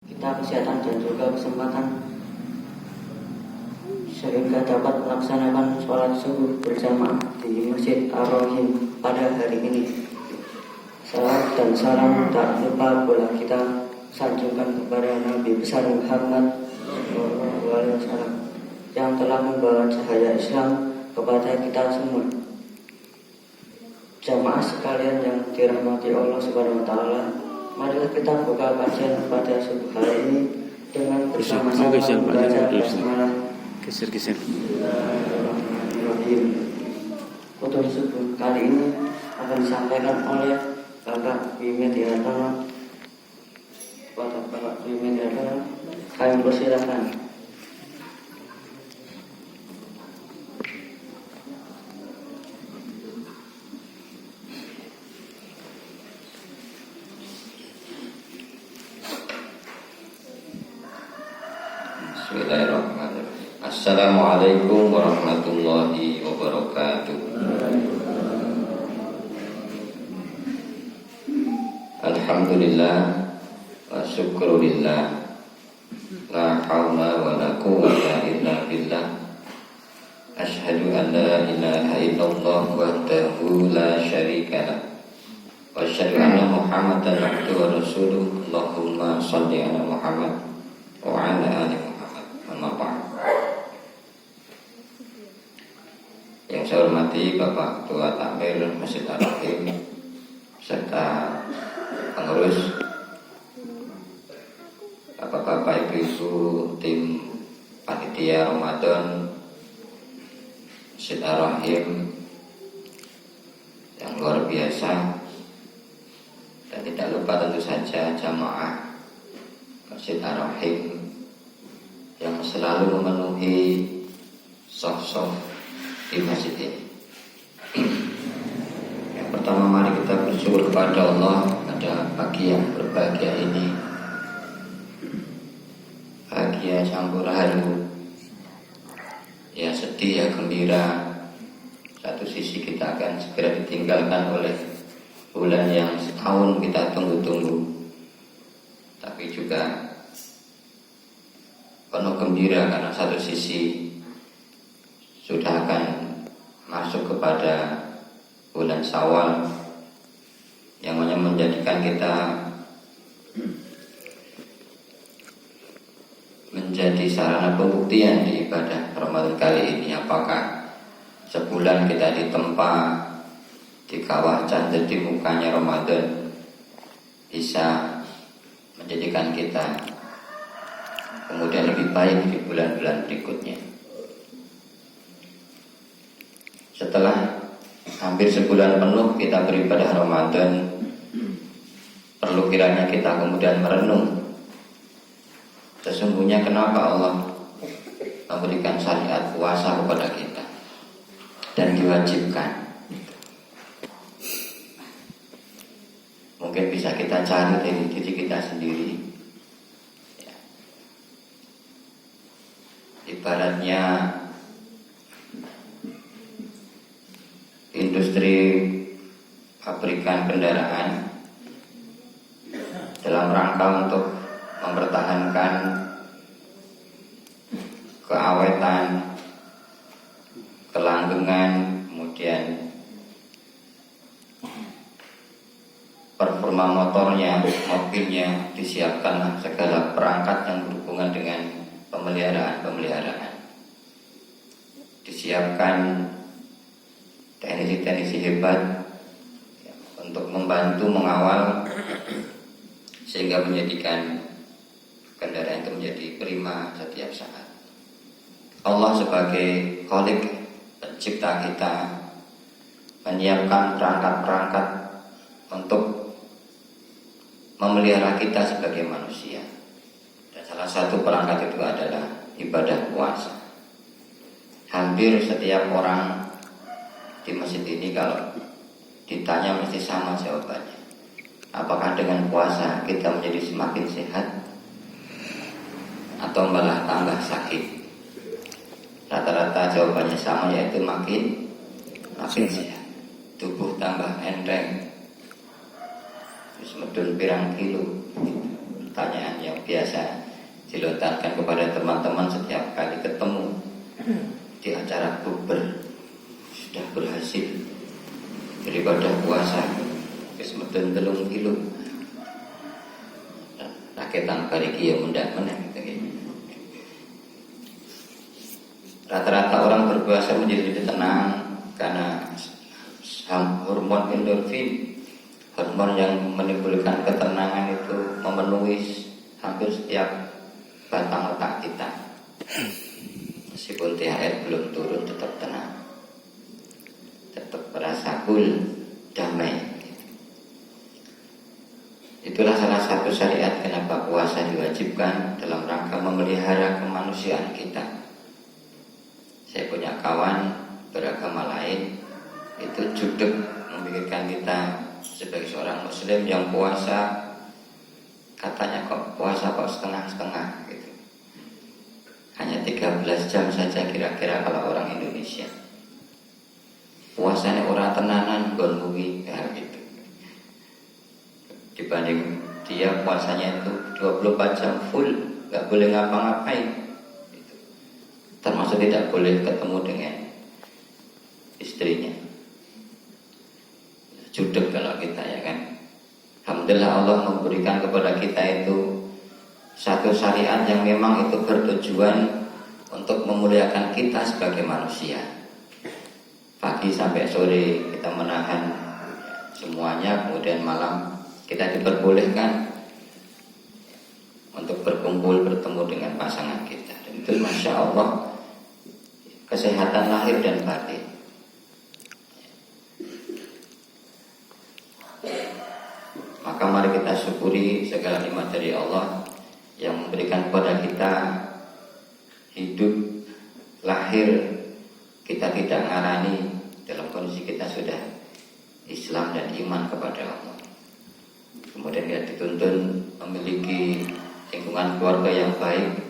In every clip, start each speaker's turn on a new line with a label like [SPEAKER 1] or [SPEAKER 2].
[SPEAKER 1] kita kesehatan dan juga kesempatan sehingga dapat melaksanakan sholat subuh berjamaah di Masjid Ar-Rahim pada hari ini. Salam dan salam tak lupa pula kita sanjungkan kepada Nabi besar Muhammad SAW yang telah membawa cahaya Islam kepada kita semua. Jamaah sekalian yang dirahmati Allah Subhanahu wa taala, marilah kita buka kajian pada subuh hari ini dengan bersama-sama membaca basmalah.
[SPEAKER 2] Geser.
[SPEAKER 1] Untuk subuh kali ini akan disampaikan oleh Bapak Wimed Hartono. Bapak Wimed Hartono, kami persilakan.
[SPEAKER 3] Bismillahirrahmanirrahim. Assalamualaikum warahmatullahi wabarakatuh. Alhamdulillah wa syukrulillah, la hawla wa la quwwata illa billah. Asyhadu an la ilaha illallah wahdahu la syarika lah, wa asyhadu anna Muhammadan abduhu wa rasuluh. Allahumma shalli ala Muhammad wa ala ali Muhammad. Amma ba'd. Yang saya hormati Bapak Ketua Takmir Masjid Ar-Rahim serta pengurus, Bapak-bapak, Ibu-ibu, tim panitia Ramadan Masjid Ar-Rahim yang luar biasa, dan tidak lupa tentu saja jamaah Masjid Ar-Rahim yang selalu memenuhi sof-sof di masjid ini. Yang pertama, mari kita bersyukur kepada Allah pada pagi yang berbahagia ini. Bahagia campur haru, ya sedih ya gembira. Satu sisi kita akan segera ditinggalkan oleh bulan yang setahun kita tunggu-tunggu, tapi juga penuh gembira karena satu sisi sudah akan masuk kepada bulan Syawal yang menjadikan kita menjadi sarana pembuktian di ibadah Ramadan kali ini. Apakah sebulan kita ditempa di kawah candil di mukanya Ramadan bisa menjadikan kita kemudian lebih baik di bulan-bulan berikutnya. Setelah hampir sebulan penuh kita beribadah Ramadan, perlu kiranya kita kemudian merenung sesungguhnya kenapa Allah memberikan syariat puasa kepada kita dan diwajibkan. Mungkin bisa kita cari dari diri kita sendiri. Ibaratnya industri pabrikan kendaraan dalam rangka untuk mempertahankan keawetan, kelanggengan, kemudian performa motornya, mobilnya, disiapkan segala perangkat yang berhubungan dengan pemeliharaan. Disiapkan teknisi-teknisi hebat untuk membantu mengawal sehingga menjadikan kendaraan itu menjadi prima setiap saat. Allah sebagai Khalik, pencipta kita, menyiapkan perangkat-perangkat untuk memelihara kita sebagai manusia. Dan salah satu perangkat itu adalah ibadah puasa. Hampir setiap orang di masjid ini kalau ditanya mesti sama jawabannya. Apakah dengan puasa kita menjadi semakin sehat atau malah tambah sakit? Rata-rata jawabannya sama, yaitu makin sehat. Tubuh tambah enteng. Terus medun pirang kilo. Pertanyaan yang yang biasa dilontarkan kepada teman-teman setiap kali ketemu di acara bukber, sudah berhasil daripada puasa wis medun 3 kilo raketan bariki ya mendak meneh gitu. Rata-rata orang berpuasa menjadi lebih tenang karena hormon endorfin, hormon yang menimbulkan ketenangan itu memenuhi hampir setiap batang otak kita. Meskipun THR belum turun, tetap tenang, tetap merasa cool, damai. Itulah salah satu syariat kenapa puasa diwajibkan dalam rangka memelihara kemanusiaan kita. Saya punya kawan beragama lain, itu judek memikirkan kita sebagai seorang muslim yang puasa, katanya kok puasa kok setengah-setengah gitu. Hanya 13 jam saja kira-kira kalau orang Indonesia. Puasanya orang tenanan gonmuwi ya gitu. Dibanding dia puasanya itu 24 jam full, gak boleh ngapa-ngapain gitu. Termasuk tidak boleh ketemu dengan istrinya. Judek kalau kita ya kan. Alhamdulillah Allah memberikan kepada kita itu satu syariat yang memang itu bertujuan untuk memuliakan kita sebagai manusia. Pagi sampai sore kita menahan semuanya, kemudian malam kita diperbolehkan untuk berkumpul bertemu dengan pasangan kita. Dan itu Masya Allah kesehatan lahir dan batin. Maka mari kita syukuri segala nikmat dari Allah yang memberikan kepada kita hidup lahir. Kita tidak ngarani dalam kondisi kita sudah Islam dan iman kepada Allah. Kemudian kita dituntun memiliki lingkungan keluarga yang baik.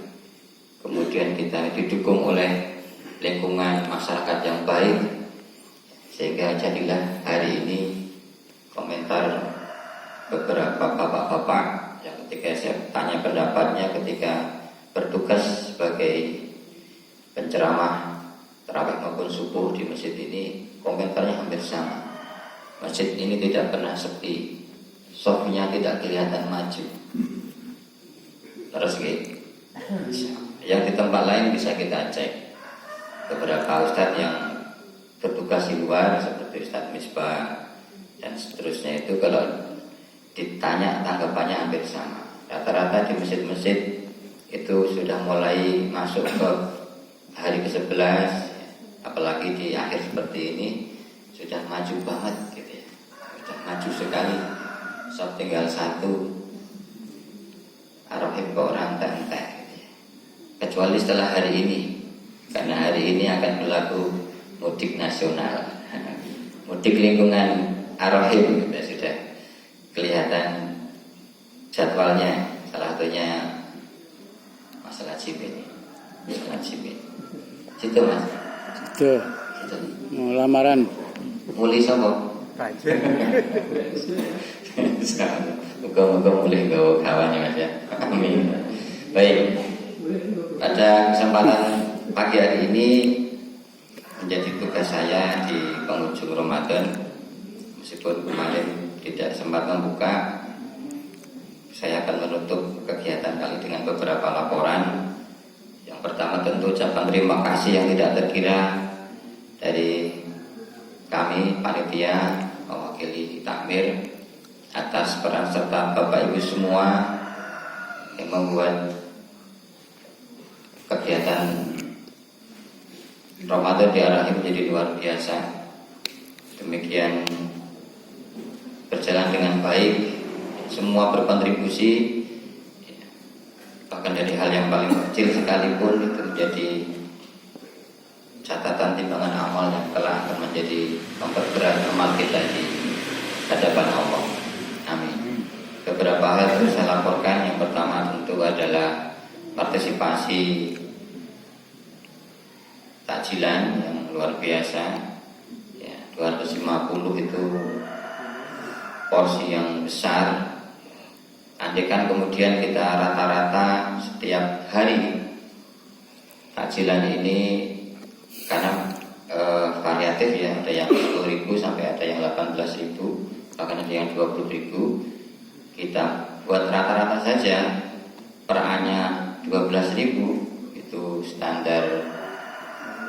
[SPEAKER 3] Kemudian kita didukung oleh lingkungan masyarakat yang baik. Sehingga jadilah hari ini komentar beberapa bapak-bapak yang ketika saya tanya pendapatnya ketika bertugas sebagai penceramah tarawih maupun subuh di masjid ini, komentarnya hampir sama. Masjid ini tidak pernah sepi, sofnya tidak kelihatan maju. Terus gitu. Yang di tempat lain bisa kita cek. Beberapa ustadz yang bertugas di luar seperti Ustadz Misbah dan seterusnya itu kalau ditanya tanggapannya hampir sama. Rata-rata di masjid-masjid itu sudah mulai masuk ke hari ke-11, apalagi di akhir seperti ini sudah maju banget gitu ya. Sudah maju sekali. So tinggal satu Arahim ke orang tak gitu ya. Kecuali setelah hari ini, karena hari ini akan berlaku mudik nasional. Mudik lingkungan Arahim kita sudah kelihatan jadwalnya. Salah satunya masalah Cibin. Masalah Cibin. Situ mas.
[SPEAKER 2] Situ. Mau lamaran.
[SPEAKER 3] Mulai sama. Muka-muka mulai gawa kawannya mas ya. Amin. Baik. Pada kesempatan pagi hari ini menjadi tugas saya di penghujung Ramadan. Meskipun kemarin tidak sempat membuka, saya akan menutup kegiatan kali dengan beberapa laporan. Yang pertama tentu ucapan terima kasih yang tidak terkira dari kami panitia mewakili takmir atas peran serta Bapak Ibu semua yang membuat kegiatan Ramadan diarahi menjadi luar biasa. Demikian berjalan dengan baik, semua berkontribusi, bahkan dari hal yang paling kecil sekalipun itu menjadi catatan timbangan amal yang telah akan menjadi memperberat amal kita di hadapan Allah. Amin. Beberapa hal yang saya laporkan, yang pertama tentu adalah partisipasi takjilan yang luar biasa ya, 250 itu porsi yang besar. Andaikan kemudian kita rata-rata setiap hari takjilan ini, karena variatif ya, ada yang 10.000 sampai ada yang 18.000, bahkan ada yang 20.000. Kita buat rata-rata saja per A-nya 12.000, itu standar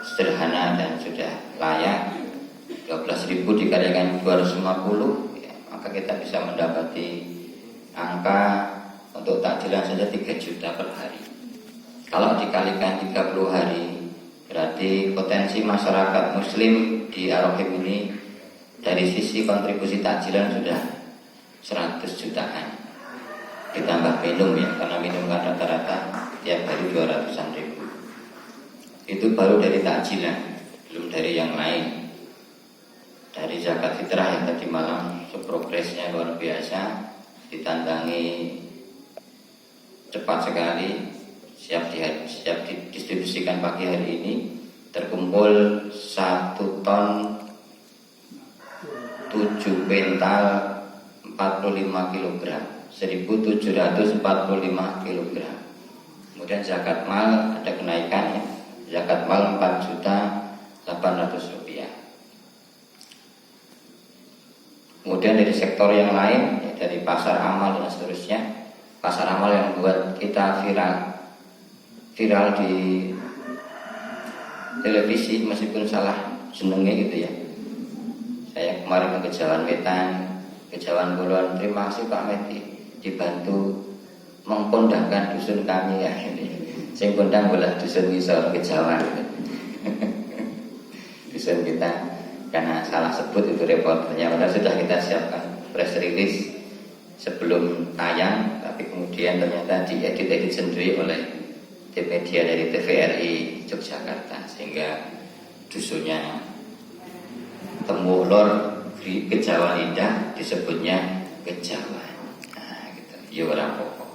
[SPEAKER 3] sederhana dan sudah layak. 12.000 dikalikan 250, ya, maka kita bisa mendapati angka untuk takjilan saja 3 juta per hari. Kalau dikalikan 30 hari, berarti potensi masyarakat muslim di Ar-Rahim ini dari sisi kontribusi takjilan sudah 100 jutaan. Ditambah minum ya, karena minum kan rata-rata tiap hari 200-an ribu. Itu baru dari takjilan, belum dari yang lain. Dari zakat fitrah yang tadi malam progresnya luar biasa, ditandangi cepat sekali, siap didistribusikan pagi hari ini. Terkumpul 1 ton 7 pental 45 kg, 1.745 kg. Kemudian zakat mal ada kenaikan ya, zakat mal 4.800.000 rupiah. Kemudian dari sektor yang lain ya, dari pasar amal dan seterusnya. Pasar amal yang membuat kita viral di televisi, meskipun salah jenenge gitu ya. Saya kemarin ke Kejawan Wetan, Kejawan Kulon, terima kasih Pak Medi dibantu mengkondangkan dusun kami ya ini. Sing kondang bola dusun Wisor Kejawan. Dusun kita, karena salah sebut itu reporternya, padahal sudah kita siapkan press release sebelum tayang, tapi kemudian ternyata diedit sendiri oleh tim media dari TVRI Yogyakarta, sehingga dusunnya Temulor di Kejawan Indah disebutnya Kejawan. Nah, gitu. Ya orang pokok.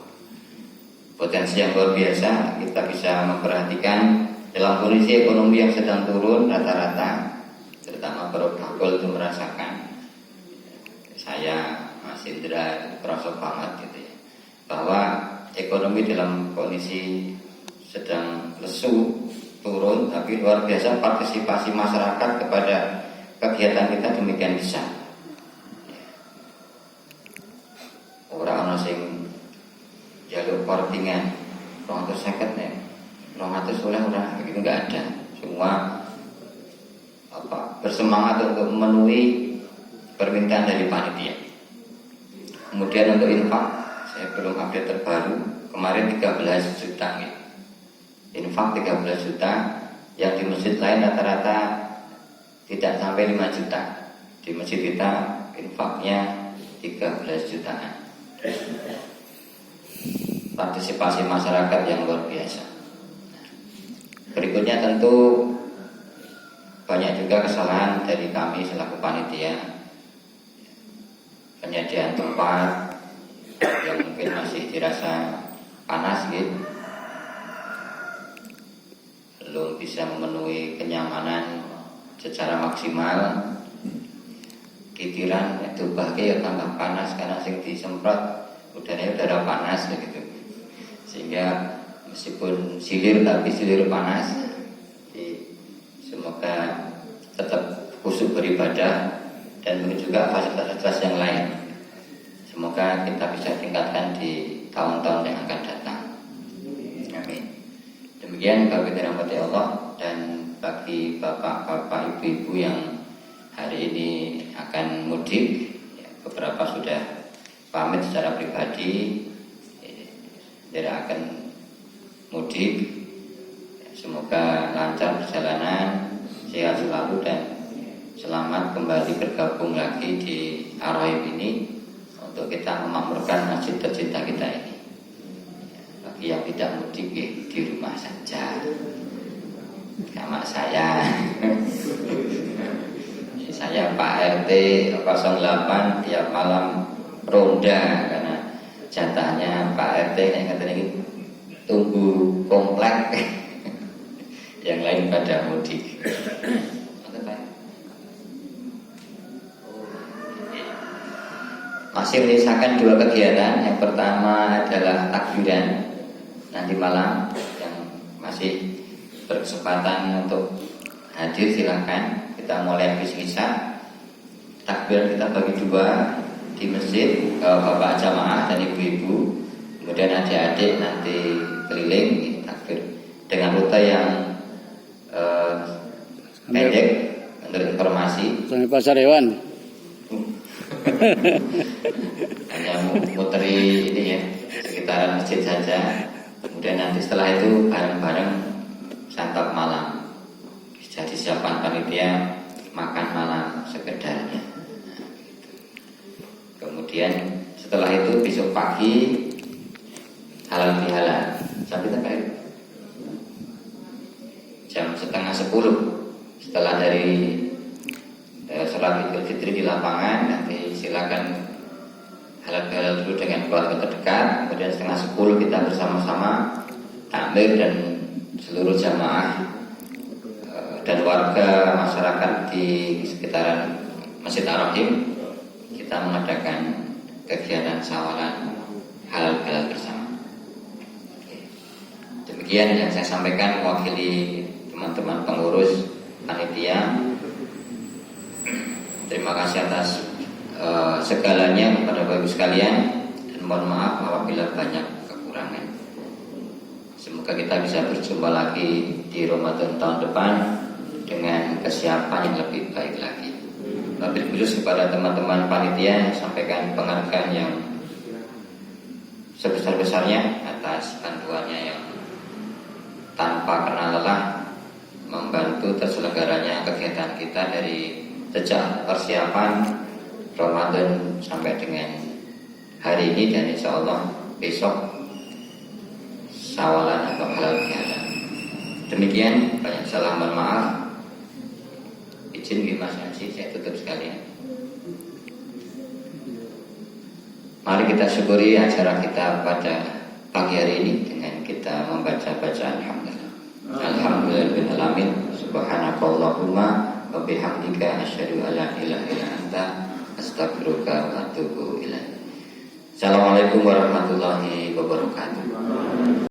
[SPEAKER 3] Potensi yang luar biasa, kita bisa memperhatikan dalam kondisi ekonomi yang sedang turun rata-rata, terutama Brodakul itu merasakan. Saya, Mas Indra, kerasa banget gitu ya, bahwa ekonomi dalam kondisi sedang lesu, turun, tapi luar biasa partisipasi masyarakat kepada kegiatan kita demikian besar. Orang sing jalur portingan 250 nih, 200 oleh orang begitu nggak ada. Semua bersemangat untuk memenuhi permintaan dari panitia. Kemudian untuk infak, saya belum update terbaru, kemarin 13 juta nih. Infak 13 juta, yang di masjid lain rata-rata tidak sampai 5 juta. Di masjid kita infaknya 13 jutaan. Partisipasi masyarakat yang luar biasa. Berikutnya tentu banyak juga kesalahan dari kami selaku panitia. Penyediaan tempat yang mungkin masih dirasa panas gitu, belum bisa memenuhi kenyamanan secara maksimal. Kitiran itu bahkan tambah panas karena sing disemprot udara panas begitu, sehingga meskipun silir tapi silir panas. Jadi, semoga tetap khusyuk beribadah dan juga fasilitas yang lain. Semoga kita bisa tingkatkan di tahun-tahun yang akan datang. Amin. Demikian kami dirahmati Allah, dan bagi bapak-bapak, ibu-ibu yang hari ini akan mudik, ya, beberapa sudah pamit secara pribadi, tidak akan mudik. Semoga lancar perjalanan, sehat selalu, dan selamat kembali bergabung lagi di Ar-Rahim ini untuk kita memakmurkan masjid tercinta kita ini. Bagi yang tidak mudik, di rumah saja, sama saya. Saya Pak RT 08 tiap malam ronda, karena jatahnya Pak RT yang katanya ini tunggu komplek. Yang lain pada mudik. masih menyisakan 2 kegiatan. Yang pertama adalah takbiran nanti malam. Yang masih berkesempatan untuk hadir silakan. Kita mulai habis isya. Takbiran kita bagi 2 di masjid, bapak jamaah dan ibu-ibu. Kemudian adik-adik nanti keliling takbir dengan rute yang pendek menurut informasi.
[SPEAKER 2] Sampai pasar hewan.
[SPEAKER 3] Hanya muteri ini ya, sekitaran masjid saja. Kemudian nanti setelah itu bareng-bareng santap malam. Jadi siapkan panitia makan malam sekedarnya. Kemudian setelah itu besok pagi halal bihalal sampai terakhir jam 9:30 setelah dari sholat Idul Fitri di lapangan. Nanti silakan halal bihalal dulu dengan keluarga terdekat. Kemudian 9:30 kita bersama-sama takmir dan seluruh jamaah dan warga masyarakat di sekitaran Masjid Ar-Rahim kita mengadakan kegiatan sawalan halal bihalal bersama. Demikian yang saya sampaikan mewakili teman-teman pengurus panitia. Terima kasih atas segalanya kepada Bapak Ibu sekalian, dan mohon maaf apabila banyak kekurangan. Semoga kita bisa berjumpa lagi di Ramadan tahun depan dengan kesiapan yang lebih baik lagi. Wabil khusus kepada teman-teman panitia, sampaikan penghargaan yang sebesar-besarnya atas bantuannya yang tanpa kenal lelah membantu terselenggaranya kegiatan kita dari sejak persiapan Ramadan sampai dengan hari ini, dan insya Allah besok sawalan atau halal bihalal. Demikian, banyak salah mohon maaf. Izin Mas Haji, saya tutup sekalian. Mari kita syukuri acara kita pada pagi hari ini dengan kita membaca bacaan alhamdulillah. Alhamdulillahirabbil subhanakallahumma wa bihamdika asyhadu an la ilaha illa anta astaghfiruka wa atubu ilaik. Assalamualaikum warahmatullahi wabarakatuh.